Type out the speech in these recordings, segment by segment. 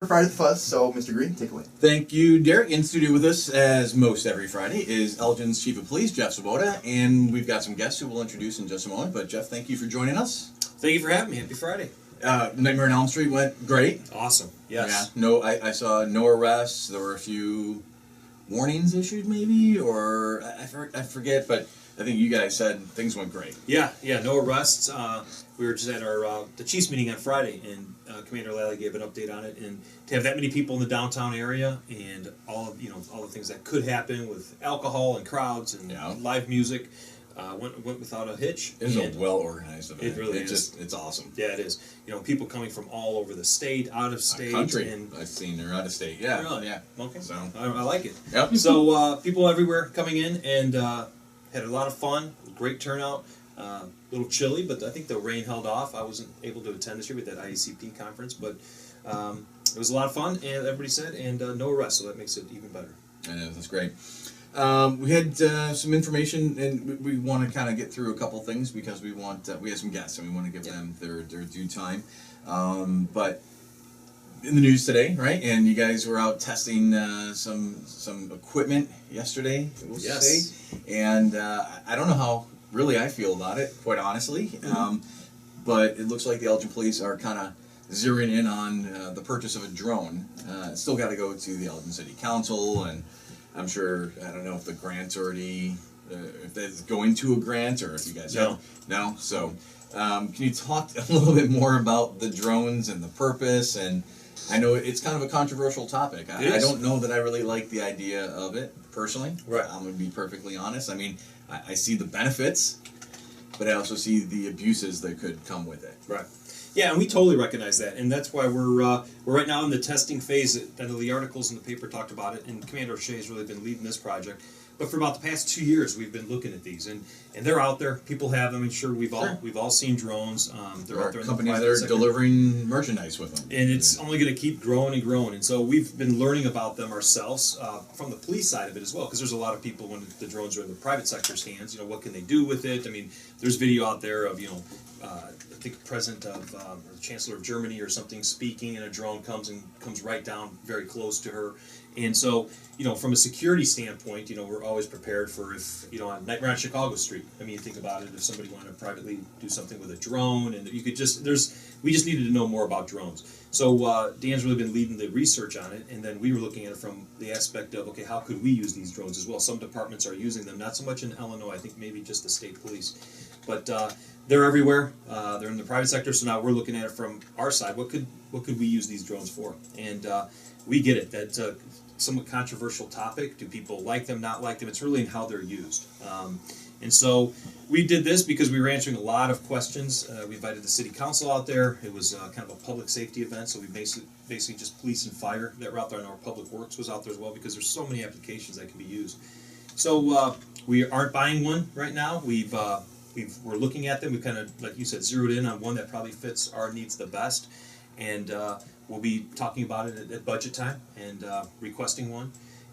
Friday the Fuzz, so Mr. Greene, take away. Thank you, Derek. In studio with us, as most every Friday, is Elgin's Chief of Police, Jeff Swoboda, and we've got some guests who we'll introduce in just a moment. But Jeff, thank you for joining us. Thank you for having me. Happy Friday. Nightmare on Elm Street went great. Awesome. Yes. Yeah. No, I saw no arrests. There were a few warnings issued, maybe, or I forget, but I think you guys said things went great. Yeah. No arrests. We were just at our the Chiefs meeting on Friday, and Commander Lally gave an update on it. And to have that many people in the downtown area, and all of all the things that could happen with alcohol and crowds and live music, went without a hitch. It was a well-organized event. It really is. It's awesome. Yeah, it is. People coming from all over the state, out of state, country. and I've seen they're out of state. Yeah, really? Yeah. Okay, So I like it. Yep. So people everywhere coming in and had a lot of fun. Great turnout. A little chilly, but I think the rain held off. I wasn't able to attend this year with that IECP conference, but it was a lot of fun, and everybody said, and no arrests, so that makes it even better. I know, that's great. We had some information, and we want to kind of get through a couple things because we have some guests, and we want to give them their due time. But in the news today, right? And you guys were out testing some equipment yesterday, we'll say. And I don't know how really I feel about it, quite honestly. But it looks like the Elgin Police are kind of zeroing in on the purchase of a drone. It's still got to go to the Elgin City Council, and I'm sure, I don't know if the grant's already, if it's going to a grant, or if you guys have. No? So, can you talk a little bit more about the drones and the purpose? And I know it's kind of a controversial topic. I don't know that I really like the idea of it, personally. Right. I'm going to be perfectly honest. I mean, I see the benefits, but I also see the abuses that could come with it. Right. Yeah, and we totally recognize that, and that's why we're right now in the testing phase. I know the articles in the paper talked about it, and Commander O'Shea has really been leading this project. But for about the past 2 years, we've been looking at these, and they're out there. People have them. I'm sure we've all seen drones. There are companies that are delivering merchandise with them, and it's only going to keep growing and growing. And so we've been learning about them ourselves from the police side of it as well, because there's a lot of people when the drones are in the private sector's hands. What can they do with it? I mean, there's video out there of I think the president of or the chancellor of Germany or something speaking, and a drone comes right down very close to her. And so, from a security standpoint, we're always prepared for if, on Nightmare on Chicago Street. I mean, you think about it, if somebody wanted to privately do something with a drone, and you could we just needed to know more about drones. So Dan's really been leading the research on it, and then we were looking at it from the aspect of, okay, how could we use these drones as well? Some departments are using them, not so much in Illinois, I think maybe just the state police. But they're everywhere. They're in the private sector, so now we're looking at it from our side. What could we use these drones for? And we get it. That's a somewhat controversial topic. Do people like them, not like them? It's really in how they're used. And so we did this because we were answering a lot of questions. We invited the city council out there. It was kind of a public safety event, so we basically just police and fire that were out there, and our public works was out there as well, because there's so many applications that can be used. So we aren't buying one right now. We're looking at them. We kind of, like you said, zeroed in on one that probably fits our needs the best, and we'll be talking about it at budget time and requesting one.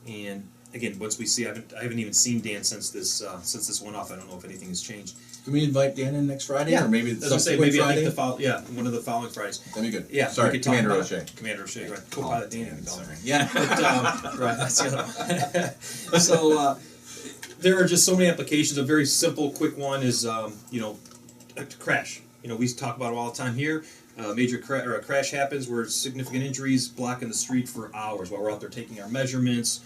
And again, once we see, I haven't even seen Dan since this went off. I don't know if anything has changed. Can we invite Dan in next Friday? Yeah, or maybe maybe Friday? I think one of the following Fridays. That'd be good. Yeah, sorry, Commander O'Shea. Commander O'Shea, right? Co-pilot Dan. Sorry. Yeah. But, right, that's the other one. So. There are just so many applications. A very simple, quick one is, a crash. We talk about it all the time here. Major a crash happens where significant injuries blocking the street for hours while we're out there taking our measurements.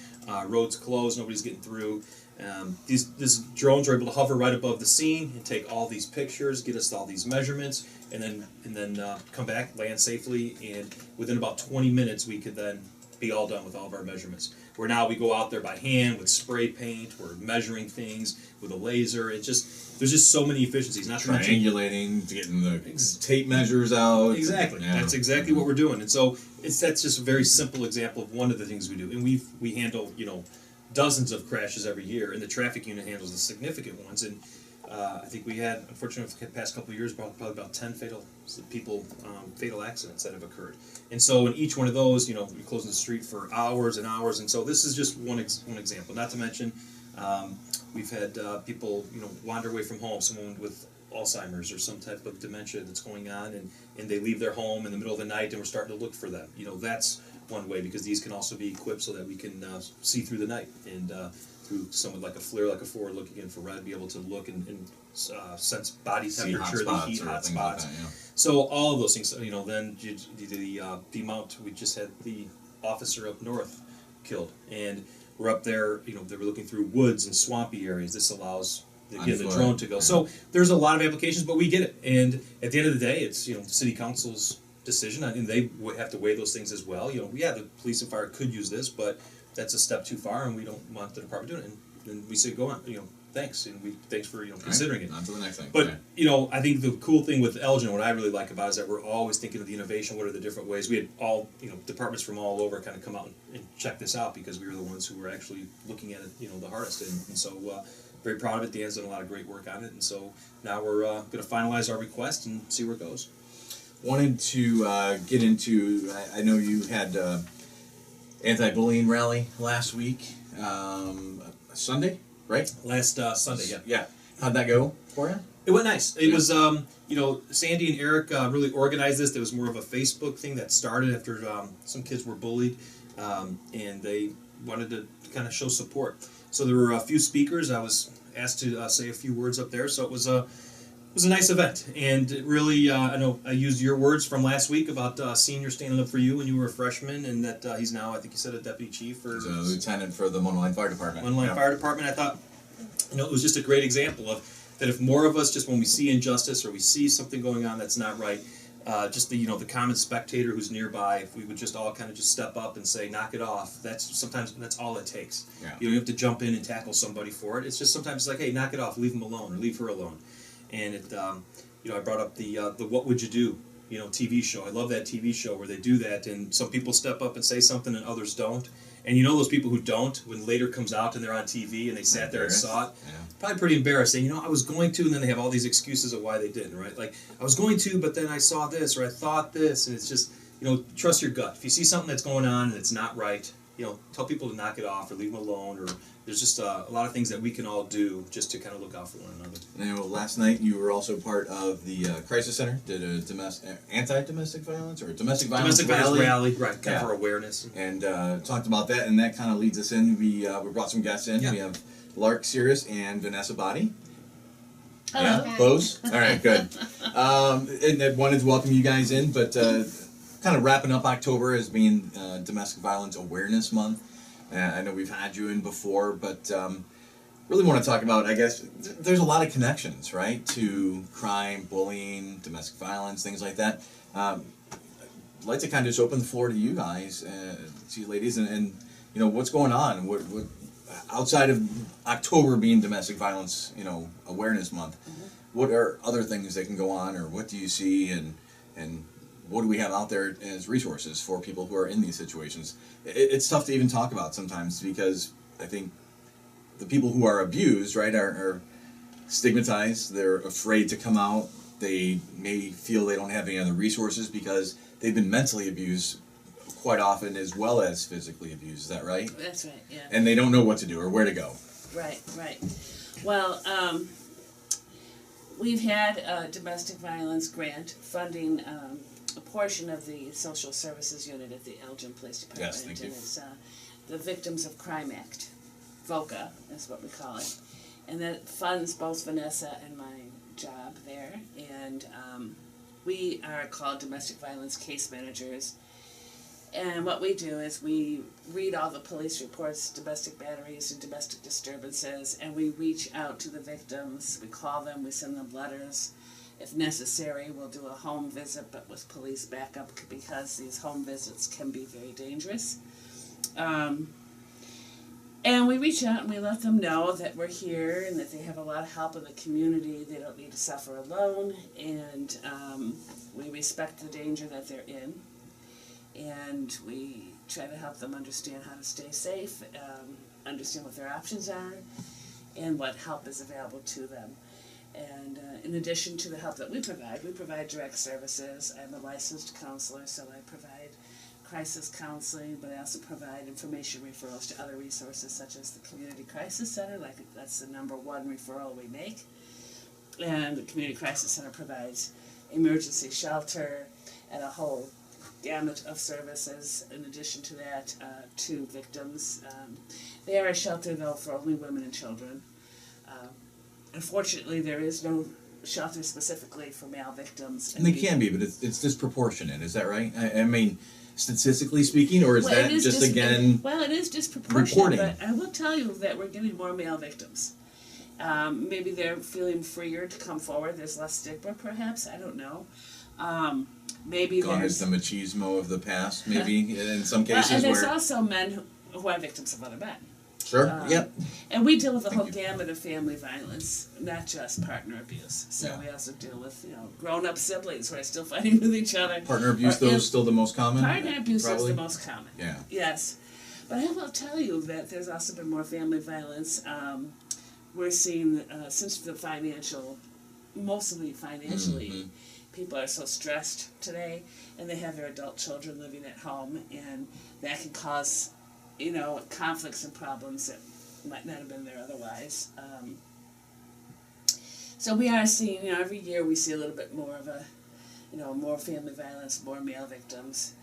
Roads closed, nobody's getting through. These drones are able to hover right above the scene and take all these pictures, get us all these measurements, and then come back, land safely, and within about 20 minutes we could then be all done with all of our measurements. Where now we go out there by hand with spray paint, we're measuring things with a laser. There's just so many efficiencies. Not triangulating, getting the tape measures out. Exactly, that's exactly what we're doing. And so that's just a very simple example of one of the things we do. And we handle dozens of crashes every year, and the traffic unit handles the significant ones. And I think we had, unfortunately, for the past couple of years, probably about 10 fatal accidents that have occurred. And so in each one of those, we close the street for hours and hours. And so this is just one example. Not to mention, we've had people, wander away from home, someone with Alzheimer's or some type of dementia that's going on, and they leave their home in the middle of the night, and we're starting to look for them. That's one way, because these can also be equipped so that we can see through the night, and through something like a FLIR, like a forward-looking infrared, be able to look and sense body temperature, the heat, hot spots. Like that, yeah. So all of those things, then the mount, we just had the officer up north killed, and we're up there, they were looking through woods and swampy areas. This allows the drone to go. Yeah. So there's a lot of applications, but we get it. And at the end of the day, it's city council's decision, and they have to weigh those things as well. The police and fire could use this, but that's a step too far, and we don't want the department doing it. And we say, go on, thanks, and thanks for considering it. On to the next thing. But I think the cool thing with Elgin, what I really like about it, is that we're always thinking of the innovation. What are the different ways? We had all departments from all over kind of come out and check this out, because we were the ones who were actually looking at it the hardest, and so very proud of it. Dan's done a lot of great work on it, and so now we're going to finalize our request and see where it goes. Wanted to get into. I know you had anti-bullying rally last week, Sunday, right? Last Sunday, yeah. Yeah. How'd that go for you? It went nice. It was, Sandy and Eric really organized this. There was more of a Facebook thing that started after some kids were bullied, and they wanted to kind of show support. So there were a few speakers. I was asked to say a few words up there. So it was a nice event, and it really, I know I used your words from last week about senior standing up for you when you were a freshman, and that he's now, I think you said, a deputy chief or he's a lieutenant for the Monoline Fire Department. Monoline Fire Department. I thought, it was just a great example of that. If more of us, just when we see injustice or we see something going on that's not right, just the common spectator who's nearby, if we would just all kind of just step up and say, knock it off. Sometimes that's all it takes. Yeah. You don't have to jump in and tackle somebody for it. It's just sometimes it's like, hey, knock it off, leave him alone or leave her alone. And it, I brought up the What Would You Do, TV show. I love that TV show where they do that, and some people step up and say something and others don't. And those people who don't, when later comes out and they're on TV and they sat there and saw it, probably pretty embarrassing. I was going to, and then they have all these excuses of why they didn't, right? Like, I was going to, but then I saw this, or I thought this, and it's just, trust your gut. If you see something that's going on and it's not right, tell people to knock it off or leave them alone, or there's just a lot of things that we can all do just to kind of look out for one another. Last night you were also part of the Crisis Center, did a anti-domestic violence or domestic violence rally, right, kind of for awareness. And talked about that, and that kind of leads us in. We brought some guests in. Yeah. We have Lark Syrris and Vanessa Botti. Hello. Yeah, close? All right, good. And I wanted to welcome you guys in, but kind of wrapping up October as being Domestic Violence Awareness Month. I know we've had you in before, but really want to talk about, I guess, there's a lot of connections, right, to crime, bullying, domestic violence, things like that. I'd like to kind of just open the floor to you guys, to you ladies, and what's going on? What outside of October being Domestic Violence, Awareness Month, what are other things that can go on, or what do you see, and what do we have out there as resources for people who are in these situations? It's tough to even talk about sometimes, because I think the people who are abused, right, are stigmatized. They're afraid to come out. They may feel they don't have any other resources because they've been mentally abused quite often as well as physically abused. Is that right? That's right, yeah. And they don't know what to do or where to go. Right. Well, we've had a domestic violence grant funding a portion of the social services unit at the Elgin Police Department. Yes, thank you. And it's the Victims of Crime Act, VOCA is what we call it. And that funds both Vanessa and my job there. And we are called domestic violence case managers. And what we do is we read all the police reports, domestic batteries and domestic disturbances, and we reach out to the victims. We call them, we send them letters. If necessary, we'll do a home visit, but with police backup, because these home visits can be very dangerous. And we reach out and we let them know that we're here and that they have a lot of help in the community. They don't need to suffer alone, and we respect the danger that they're in. And we try to help them understand how to stay safe, understand what their options are, and what help is available to them. And in addition to the help that we provide direct services. I'm a licensed counselor, so I provide crisis counseling, but I also provide information referrals to other resources such as the Community Crisis Center. That's the #1 referral we make. And the Community Crisis Center provides emergency shelter and a whole gamut of services in addition to that to victims. They are a shelter though for only women and children. Unfortunately, there is no shelter specifically for male victims. And they can be, but it's disproportionate. Is that right? I mean, statistically speaking, or is Well, that it is just dis- again? Well, it is disproportionate, reporting? but I will tell you that we're getting more male victims. Maybe they're feeling freer to come forward. There's less stigma, perhaps. I don't know. Maybe Gone is there's the machismo of the past, maybe in some well, cases and there's where. also men who are victims of other men. Sure. Yep. And we deal with the Thank whole you. gamut of family violence, not just partner abuse. So Yeah. we also deal with grown-up siblings who are still fighting with each other. Partner abuse, Or though, is still the most common. Partner abuse probably? is the most common. Yeah. Yes. But I will tell you that there's also been more family violence. We're seeing, since the mostly financially, Mhm. people are so stressed today, and they have their adult children living at home, and that can cause, conflicts and problems that might not have been there otherwise. So we are seeing, every year we see a little bit more of more family violence, more male victims.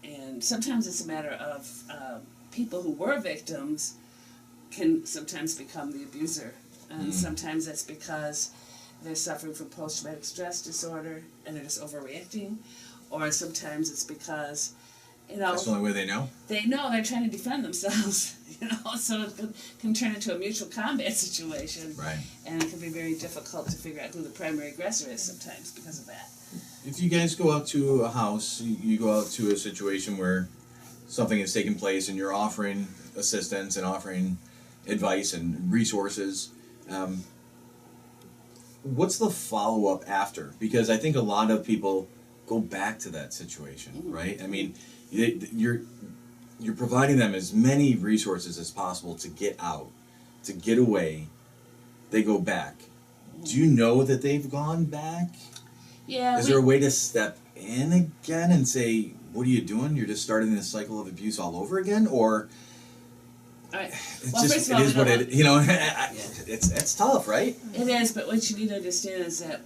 And sometimes it's a matter of people who were victims can sometimes become the abuser. And sometimes that's because they're suffering from post-traumatic stress disorder and they're just overreacting. Or sometimes it's because, That's the only way they know. they know they're trying to defend themselves, so it can turn into a mutual combat situation. Right. And it can be very difficult to figure out who the primary aggressor is sometimes because of that. If you guys go out to a house, you go out to a situation where something has taken place and you're offering assistance and offering advice and resources, what's the follow-up after? Because I think a lot of people go back to that situation, right? I mean, you're providing them as many resources as possible to get out, to get away. They go back. Do you know that they've gone back? Yeah. Is there a way to step in again and say, what are you doing? You're just starting this cycle of abuse all over again? Or All right. it's Well, just, first of it all, is we what don't it, it's tough, right? It is, but what you need to understand is that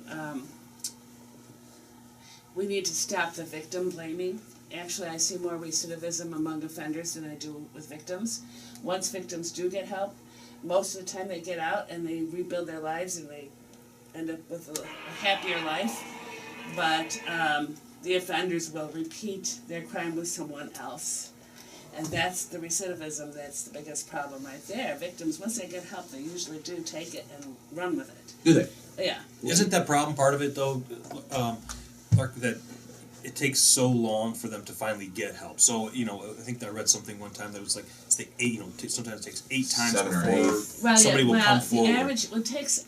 we need to stop the victim blaming. Actually, I see more recidivism among offenders than I do with victims. Once victims do get help, most of the time they get out and they rebuild their lives and they end up with a happier life. But the offenders will repeat their crime with someone else. And that's the recidivism, that's the biggest problem right there. Victims, once they get help, they usually do take it and run with it. Do they? Yeah. Isn't that problem part of it though, Lark, that it takes so long for them to finally get help? So I think I read something one time that was like sometimes it takes 8 times 7 or before 8. somebody will come forward.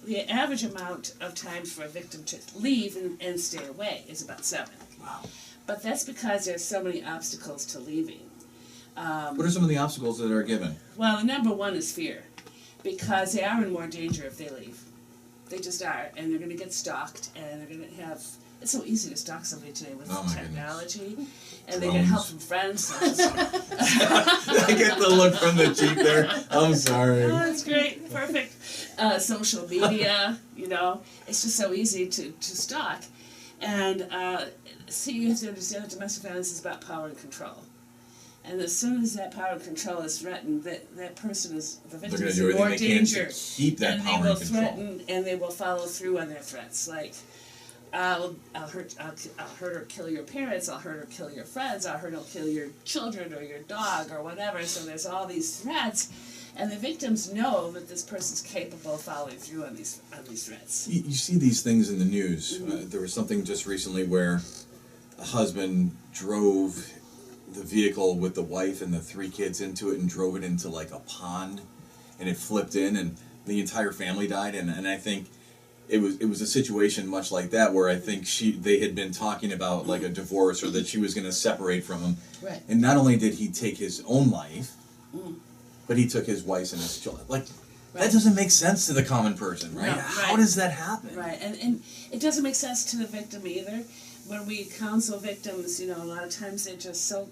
The average amount of time for a victim to leave and stay away is about 7. Wow. But that's because there's so many obstacles to leaving. What are some of the obstacles that are given? Well, the number one is fear, because they are in more danger if they leave. They just are, and they're going to get stalked, and they're going to have. It's so easy to stalk somebody today with Oh my technology, and they get help from friends. I get the look from the cheek there. I'm sorry. Oh, that's great, perfect. Social media, it's just so easy to stalk, and see, you have to understand that domestic violence is about power and control. And as soon as that power and control is threatened, that person the victim is in more danger. To keep that and power they will and control. threaten, and they will follow through on their threats. Like, I'll hurt or kill your parents. I'll hurt or kill your friends. I'll hurt or kill your children or your dog or whatever. So there's all these threats, and the victims know that this person's capable of following through on these threats. You see these things in the news. There was something just recently where a husband drove the vehicle with the wife and the 3 kids into it and drove it into like a pond, and it flipped in and the entire family died. And I think it was a situation much like that where I think they had been talking about like a divorce or that she was going to separate from him. Right. And not only did he take his own life, but he took his wife's and his children. Like, that doesn't make sense to the common person, right? No, How does that happen? Right, and it doesn't make sense to the victim either. When we counsel victims, a lot of times they're just so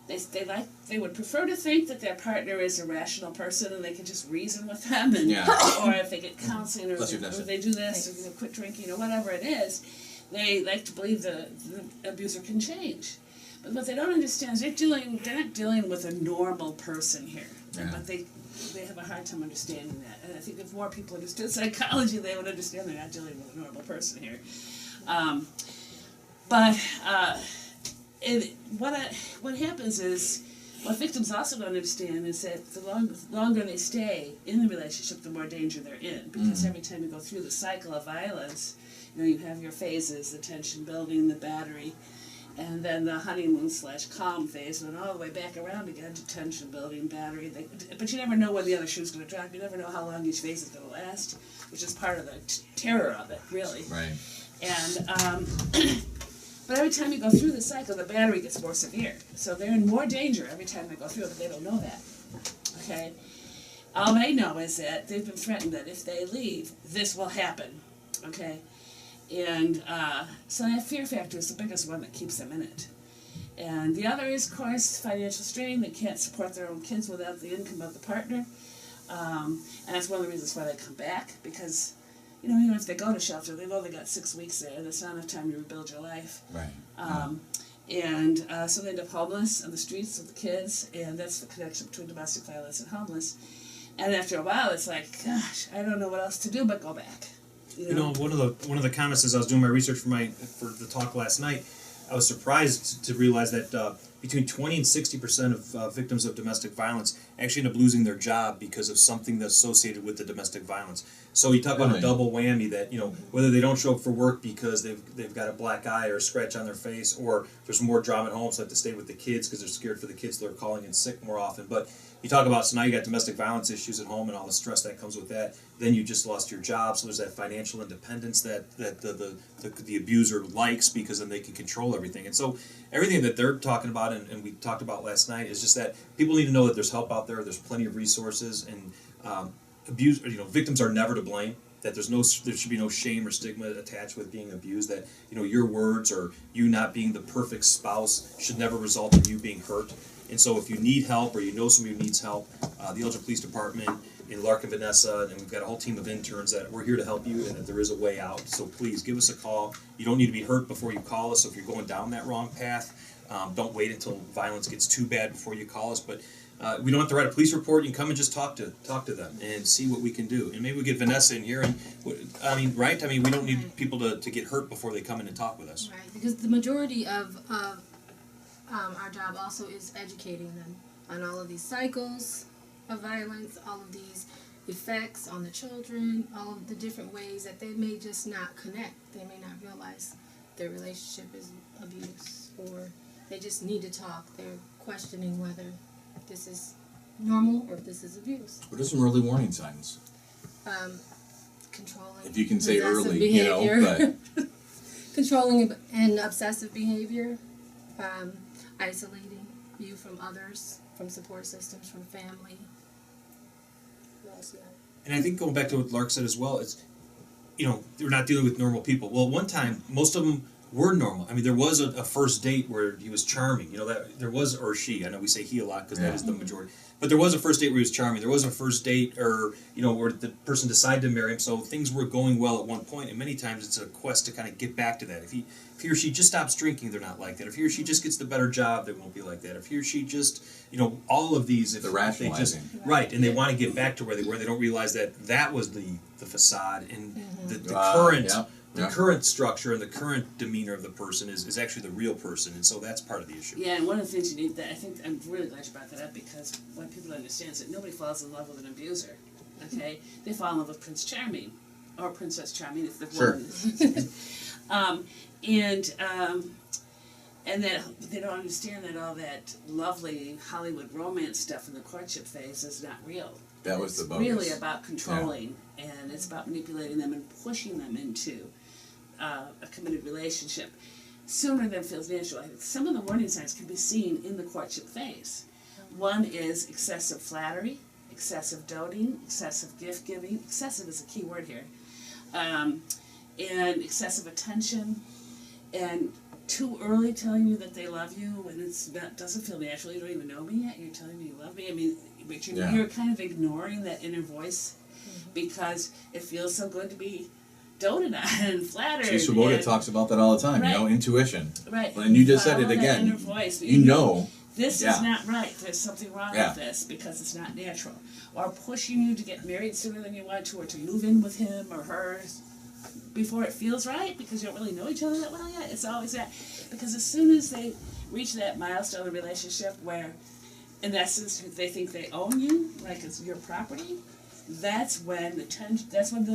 they would prefer to think that their partner is a rational person and they can just reason with them, and or if they get counseling or Bless you, Vanessa. they do this or quit drinking or whatever it is, they like to believe the abuser can change. But what they don't understand is they're not dealing with a normal person here. Yeah. But they have a hard time understanding that. And I think if more people understood psychology, they would understand they're not dealing with a normal person here. What happens is, what victims also don't understand is that the longer they stay in the relationship, the more danger they're in. Because every time you go through the cycle of violence, you have your phases, the tension building, the battery, and then the honeymoon/calm phase, and then all the way back around again to tension building, battery. But you never know when the other shoe's going to drop. You never know how long each phase is going to last, which is part of the terror of it, really. Right. And but every time you go through the cycle, the battery gets more severe. So they're in more danger every time they go through it, but they don't know that. Okay? All they know is that they've been threatened that if they leave, this will happen. Okay? And so that fear factor is the biggest one that keeps them in it. And the other is, of course, financial strain. They can't support their own kids without the income of the partner. And that's one of the reasons why they come back, because even if they go to shelter, they've only got 6 weeks there. That's not enough time to rebuild your life. Right. And so they end up homeless on the streets with the kids, and that's the connection between domestic violence and homeless. And after a while, it's like, gosh, I don't know what else to do but go back. One of the comments as I was doing my research for the talk last night, I was surprised to realize that between 20 and 60% of victims of domestic violence actually end up losing their job because of something that's associated with the domestic violence. So you talk about a double whammy that, whether they don't show up for work because they've got a black eye or a scratch on their face, or there's more drama at home, so they have to stay with the kids because they're scared for the kids, so they're calling in sick more often. But you talk about, so now you got domestic violence issues at home and all the stress that comes with that. Then you just lost your job, so there's that financial independence that the abuser likes, because then they can control everything. And so everything that they're talking about and we talked about last night is just that people need to know that there's help out there, there's plenty of resources, and victims are never to blame. That there should be no shame or stigma attached with being abused. That your words or you not being the perfect spouse should never result in you being hurt. And so if you need help, or somebody who needs help, the Elgin Police Department and Lark and Vanessa, and we've got a whole team of interns that we're here to help you, and that there is a way out. So please give us a call. You don't need to be hurt before you call us. So if you're going down that wrong path, don't wait until violence gets too bad before you call us. But we don't have to write a police report. You can come and just talk to them and see what we can do. And maybe we get Vanessa in here. And right? We don't need people to get hurt before they come in and talk with us. Right, because the majority of our job also is educating them on all of these cycles of violence, all of these effects on the children, all of the different ways that they may just not connect. They may not realize their relationship is abuse, or they just need to talk. They're questioning whether this is normal or if this is abuse. What are some early warning signs? Controlling. If you can say early, behavior. but Controlling and obsessive behavior, isolating you from others, from support systems, from family. What else you got? And I think going back to what Lark said as well, it's, they're not dealing with normal people. Well, one time, most of them were normal. There was a first date where he was charming. That there was, or she. I know we say he a lot because that is the majority. But there was a first date where he was charming. There was a first date, or where the person decided to marry him. So things were going well at one point, and many times it's a quest to kind of get back to that. If he or she just stops drinking, they're not like that. If he or she just gets the better job, they won't be like that. If he or she just, all of these, if they're they just rationalizing. right, and they want to get back to where they were, they don't realize that was the facade, and the current. The current structure and the current demeanor of the person is actually the real person, and so that's part of the issue. Yeah, and one of the things you need, that I think, I'm really glad you brought that up, because what people understand is that nobody falls in love with an abuser, okay? They fall in love with Prince Charming, or Princess Charming if the woman is. And that they don't understand that all that lovely Hollywood romance stuff in the courtship phase is not real. That was the It's bogus. really about controlling, and it's about manipulating them and pushing them into a committed relationship sooner than feels natural. Some of the warning signs can be seen in the courtship phase. One is excessive flattery, excessive doting, excessive gift giving. Excessive is a key word here. And excessive attention, and too early telling you that they love you when it doesn't feel natural. You don't even know me yet. You're telling me you love me. But you're kind of ignoring that inner voice because it feels so good to be doted on and flattered. See, Swoboda and, talks about that all the time, Right. you know, intuition. Right. And you just said Follow it that again. inner voice. You know. This Yeah. is not right. There's something wrong Yeah. with this because it's not natural. Or pushing you to get married sooner than you want to, or to move in with him or her before it feels right because you don't really know each other that well yet. It's always that. Because as soon as they reach that milestone in a relationship where, in essence, they think they own you, like it's your property, that's when the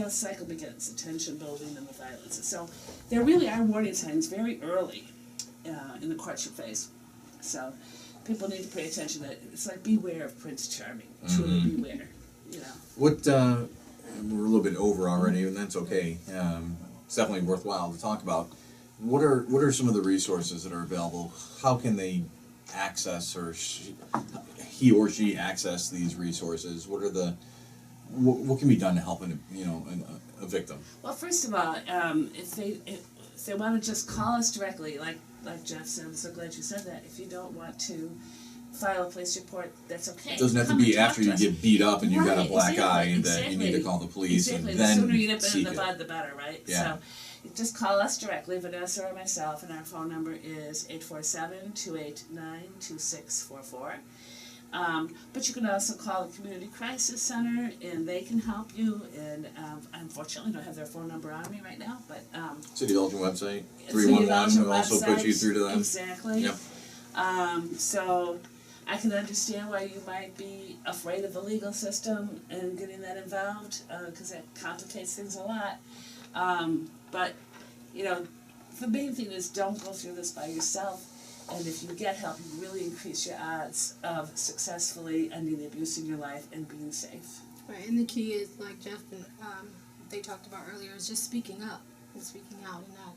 cycle begins, the tension building and the violence. So there really are warning signs very early in the courtship phase. So people need to pay attention to that. It's like beware of Prince Charming. Truly beware. You know. What, we're a little bit over already, and that's okay. It's definitely worthwhile to talk about. What are some of the resources that are available? How can they access, or he or she access these resources? What can be done to help a victim? Well, first of all, if they want to just call us directly, like Jeff said, I'm so glad you said that. If you don't want to file a police report, that's okay. It doesn't have to Come be and talk after to you us. get beat up and you've got a Right, black eye exactly. that you need to call the police Exactly. and The then sooner you nip it in seek the it. bud, the better, right? Yeah. So you just call us directly, Vanessa or myself, and our phone number is 847-289-2644. But you can also call the Community Crisis Center, and they can help you. And I unfortunately don't have their phone number on me right now, but City of Elgin website, City of 311 Elgin will also put you website, through to them. Exactly. Yep. So I can understand why you might be afraid of the legal system and getting that involved, because that complicates things a lot. But, the main thing is don't go through this by yourself. And if you get help, you really increase your odds of successfully ending the abuse in your life and being safe. Right, and the key is, like Jeff and they talked about earlier, is just speaking up and speaking out and not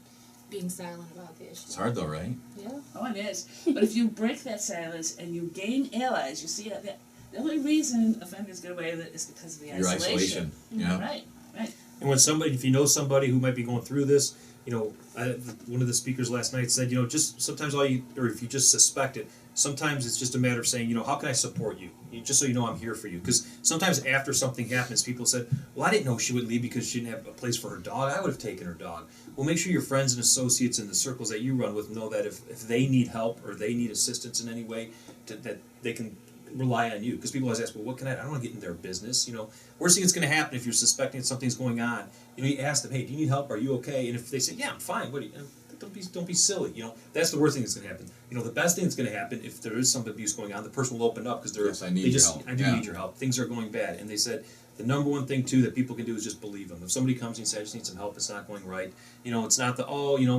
being silent about the issue. It's hard though, right? Yeah, oh, it is. But if you break that silence and you gain allies, you see the only reason offenders get away with it is because of the Your isolation. Yeah. Right. And when if you know somebody who might be going through this, one of the speakers last night said, just sometimes or if you just suspect it, sometimes it's just a matter of saying, how can I support you? Just so you know I'm here for you. Because sometimes after something happens, people said, well, I didn't know she would leave because she didn't have a place for her dog. I would have taken her dog. Well, make sure your friends and associates in the circles that you run with know that if they need help or they need assistance in any way, that they can rely on you. Because people always ask, well, what can I don't want to get in their business. Worst thing that's going to happen if you're suspecting something's going on, you ask them, hey, do you need help? Are you okay? And if they say, yeah, I'm fine, don't be silly. That's the worst thing that's going to happen. The best thing that's going to happen if there is some abuse going on, the person will open up because Yes, I need your help. I do need your help. Things are going bad. And they said the number one thing too that people can do is just believe them. If somebody comes and says, I just need some help, it's not going right. It's not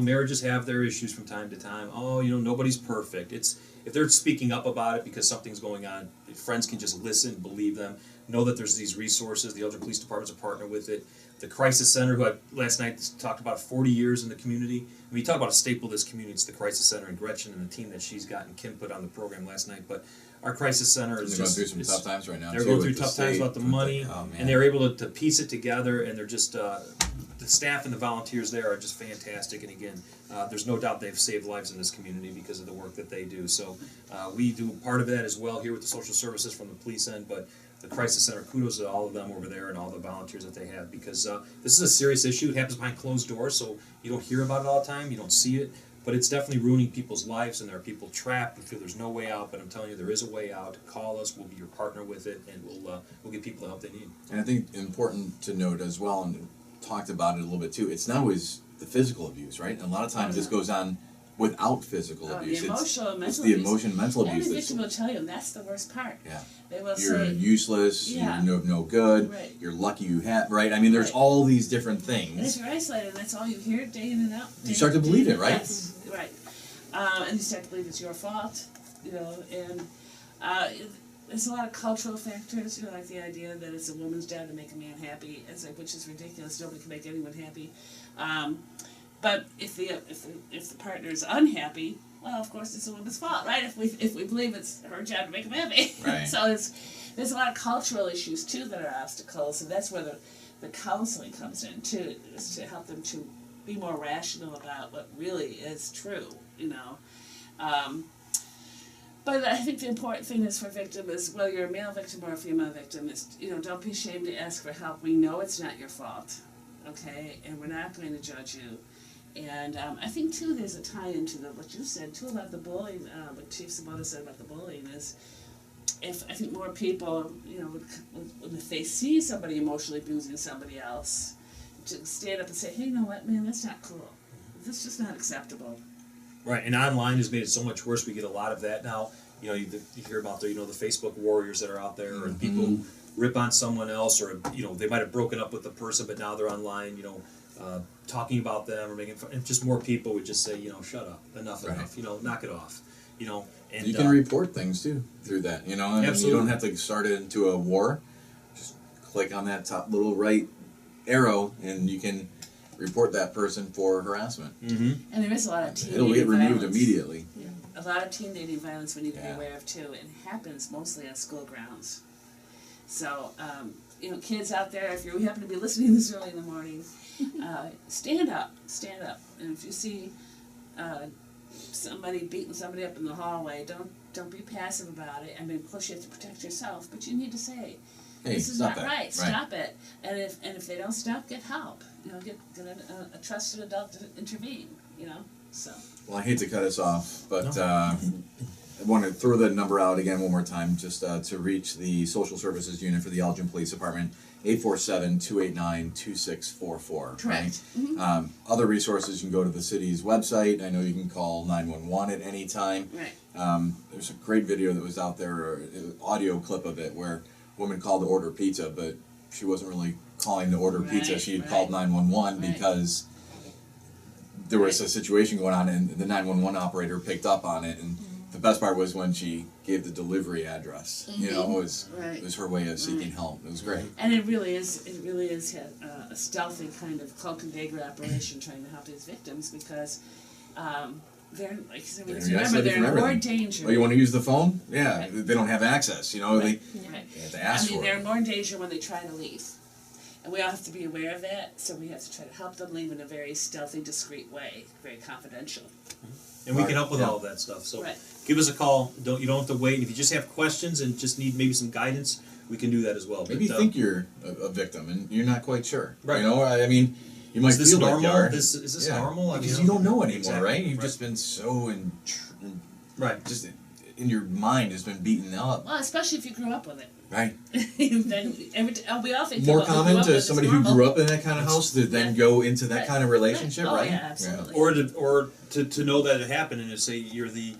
marriages have their issues from time to time. Nobody's perfect. It's if they're speaking up about it because something's going on, friends can just listen, believe them, know that there's these resources. The other police departments are partner with it. The Crisis Center, who I last night talked about 40 years in the community. I mean, you talk about a staple of this community, it's the Crisis Center, and Gretchen and the team that she's got and Kim put on the program last night. But our Crisis Center is They're just... going through some tough times right now. They're going through tough times about the money, and they're able to piece it together, and they're just... the staff and the volunteers there are just fantastic, and again, there's no doubt they've saved lives in this community because of the work that they do. So we do part of that as well here with the social services from the police end, but the Crisis Center, kudos to all of them over there and all the volunteers that they have, because this is a serious issue. It happens behind closed doors, so you don't hear about it all the time, you don't see it, but it's definitely ruining people's lives, and there are people trapped who feel there's no way out, but I'm telling you, there is a way out. Call us, we'll be your partner with it, and we'll give people the help they need. And I think important to note as well, and talked about it a little bit too, it's not always the physical abuse, right? And a lot of times this goes on without physical abuse. The emotional and mental it's the abuse. emotion and mental And abuse the that's... victim will tell you, and that's the worst part. Yeah. They will You're say, useless, Yeah. you're no good, Right. you're lucky you have, right? I mean, there's Right. all these different and if things. you're isolated, and that's all you hear day in and out. You start to believe it, right? Yes, right. And you start to believe it's your fault, and there's a lot of cultural factors, like the idea that it's a woman's job to make a man happy, which is ridiculous. Nobody can make anyone happy. But if the partner is unhappy, well, of course, it's a woman's fault, right? If we believe it's her job to make him happy. Right. So there's a lot of cultural issues too that are obstacles, and that's where the counseling comes in too, is to help them to be more rational about what really is true, But I think the important thing is for victim is, whether you're a male victim or a female victim, is, don't be ashamed to ask for help. We know it's not your fault. okay, and we're not going to judge you. And I think too, there's a tie into what you said too about the bullying. What Chief Swoboda said about the bullying is, if I think more people, you know, if they see somebody emotionally abusing somebody else, to stand up and say, hey, you know what, man, that's not cool. That's just not acceptable. Right, and online has made it so much worse. We get a lot of that now. You know, you hear about the, you know, the Facebook warriors that are out there, and people who rip on someone else, or, you know, they might have broken up with the person, but now they're online, you know, talking about them or making fun. And just more people would just say, you know, shut up, enough, you know, knock it off, you know. And you can report things too through that, you know. I mean, you don't have to start it into a war. Just click on that top little right arrow, and you can report that person for harassment. Mm-hmm. And there is a lot of teen It'll get removed violence. immediately. Yeah. A lot of teen dating violence we need to be Yeah. aware of too, and it happens mostly on school grounds. So, you know, kids out there, if you happen to be listening this early in the morning, stand up, and if you see somebody beating somebody up in the hallway, don't be passive about it. I mean, of course you have to protect yourself, but you need to say, Hey, this is stop not that. right. Stop it. And if they don't stop, get help. You know, get a trusted adult to intervene. You know, so. Well, I hate to cut us off, but I want to throw the number out again one more time, just to reach the social services unit for the Elgin Police Department, 847-289-2644. Correct. Right? Mm-hmm. Other resources, you can go to the city's website. I know you can call 911 at any time. Right. There's a great video that was out there, or an audio clip of it, where a woman called to order pizza, but she wasn't really calling to order pizza. Right, She had right. called 911 Right. because there was a situation going on, and the 911 operator picked up on it. And the best part was when she gave the delivery address. You know, it was her way of seeking help. It was great. And it really is a stealthy kind of cloak and dagger operation trying to help these victims, because they're, like, remember, they're in more danger. Oh, you want to use the phone? Yeah, Right. they don't have access. You know, Right. they Right. have to ask I mean, for they're it. in more danger when they try to leave. And we all have to be aware of that, so we have to try to help them leave in a very stealthy, discreet way, very confidential. And we can help with Yeah. all of that stuff. So Right. give us a call. You don't have to wait. And if you just have questions and just need maybe some guidance, we can do that as well. Maybe you But, think you're a victim and you're not quite sure. Right. You know, I mean, you might is this feel normal? like you are. Is this Yeah. normal? Because you don't know anymore, Exactly. right? You've Right. just been so Right. just in your mind has been beaten up. Well, especially if you grew up with it. Right. Then we all think More about who common grew up to with somebody is who normal. grew up in that kind of house to then go into that Right. kind of relationship, Right. Oh, right? yeah, absolutely. Or to know that it happened and to say you're the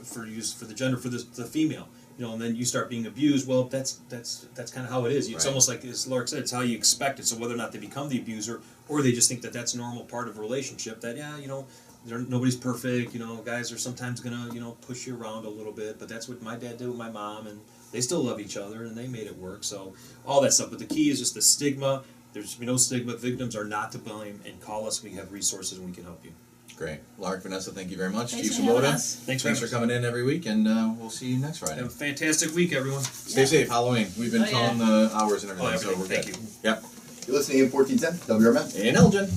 for the gender for the female, you know, and then you start being abused. Well, that's kind of how it is. It's Right. almost like, as Lark said, it's how you expect it. So whether or not they become the abuser, or they just think that that's a normal part of a relationship, that you know, nobody's perfect. You know, guys are sometimes gonna push you around a little bit, but that's what my dad did with my mom, and they still love each other and they made it work. So all that stuff. But the key is just the stigma. There should be no stigma. Victims are not to blame, and call us. We have resources and we can help you. Great. Lark, Vanessa, thank you very much. Thanks Chief for having Swoboda, us. Thanks for coming in every week, and we'll see you next Friday. Have a fantastic week, everyone. Stay safe, Halloween. We've been Oh, yeah. telling the hours and everything, so everything. we're Thank good. you. Yep. You're listening to 1410 WRMN. In Elgin.